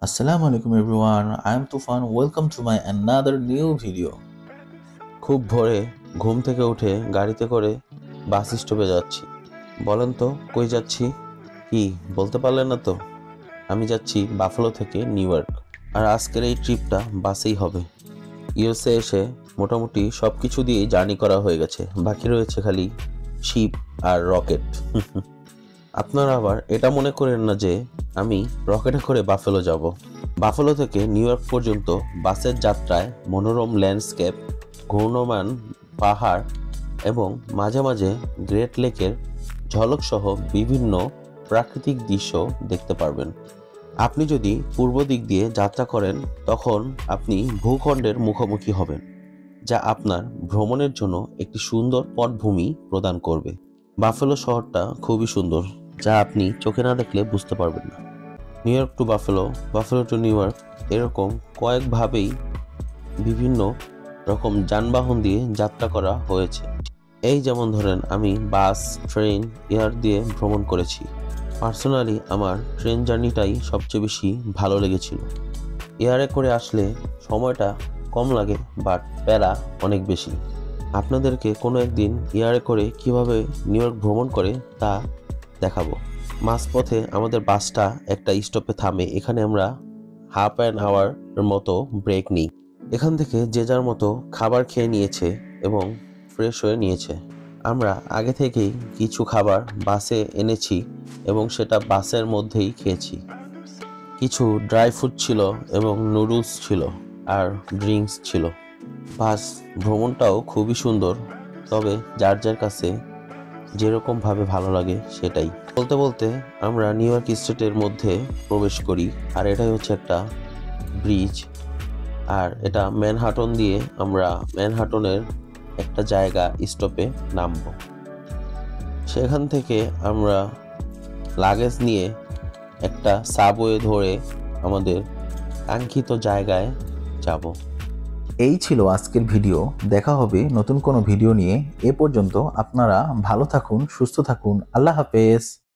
Assalamualaikum everyone, I am Tufan. Welcome to my another new video. খুব ভোরে ঘুম থেকে উঠে গাড়িতে করে বাস স্টপে যাচ্ছি। বলেন তো কই যাচ্ছি? কি বলতে পারলেন না তো? আমি যাচ্ছি বাফেলো থেকে নিউ ইয়র্ক। আর আজকের এই ট্রিপটা বাসেই হবে। ইউএসএ এসে মোটামুটি সব কিছু দিয়েই জার্নি করা হয়ে গেছে, বাকি রয়েছে খালি শিপ আর রকেট। আপনারা আবার এটা মনে করেন না যে আমি রকেটে করে বাফেলো যাব। বাফেলো থেকে নিউ ইয়র্ক পর্যন্ত বাসের যাত্রায় মনোরম ল্যান্ডস্কেপ, ঘূর্ণমান পাহাড় এবং মাঝে মাঝে গ্রেট লেকের ঝলকসহ বিভিন্ন প্রাকৃতিক দৃশ্য দেখতে পারবেন। আপনি যদি পূর্ব দিক দিয়ে যাত্রা করেন তখন আপনি ভূখণ্ডের মুখোমুখি হবেন, যা আপনার ভ্রমণের জন্য একটি সুন্দর পটভূমি প্রদান করবে। বাফেলো শহরটা খুবই সুন্দর, যা আপনি চোখে না দেখলে বুঝতে পারবেন না। New York to buffalo, buffalo two new York, এরকম কয়েকভাবেই বিভিন্ন রকম যানবাহন দিয়ে যাত্রা করা হয়েছে। এই যেমন ধরেন আমি বাস, ট্রেন, এয়ার দিয়ে ভ্রমণ করেছি। পার্সোনালি আমার ট্রেন জার্নিটাই সবচেয়ে বেশি ভালো লেগেছিল। এয়ারে করে আসলে সময়টা কম লাগে, বাট প্যারা অনেক বেশি। আপনাদেরকে কোনো একদিন এয়ারে করে কিভাবে নিউ ইয়র্ক ভ্রমণ করে তা দেখাবো। মাঝপথে আমাদের বাসটা একটা স্টপে থামে, এখানে আমরা হাফ অ্যান আওয়ারের মতো ব্রেক নিই। এখান থেকে যে যার মতো খাবার খেয়ে নিয়েছে এবং ফ্রেশ হয়ে নিয়েছে। আমরা আগে থেকেই কিছু খাবার বাসে এনেছি এবং সেটা বাসের মধ্যেই খেয়েছি। কিছু ড্রাই ফ্রুট ছিল এবং নুডলস ছিল আর ড্রিঙ্কস ছিল। বাস ভ্রমণটাও খুবই সুন্দর, তবে যার যার কাছে যেরকমভাবে ভালো লাগে সেটাই। বলতে বলতে আমরা নিউ ইয়র্ক স্টেটের মধ্যে প্রবেশ করি, আর এটাই হচ্ছে একটা ব্রিজ। আর এটা ম্যানহাটন দিয়ে আমরা ম্যানহাটনের একটা জায়গা স্টপে নামবো। সেখান থেকে আমরা লাগেজ নিয়ে একটা সাবওয়ে ধরে আমাদের কাঙ্ক্ষিত জায়গায় যাব। এই ছিল আজকের ভিডিও। দেখা হবে নতুন কোনো ভিডিও নিয়ে। এ পর্যন্ত আপনারা ভালো থাকুন, সুস্থ থাকুন। আল্লাহ হাফেজ।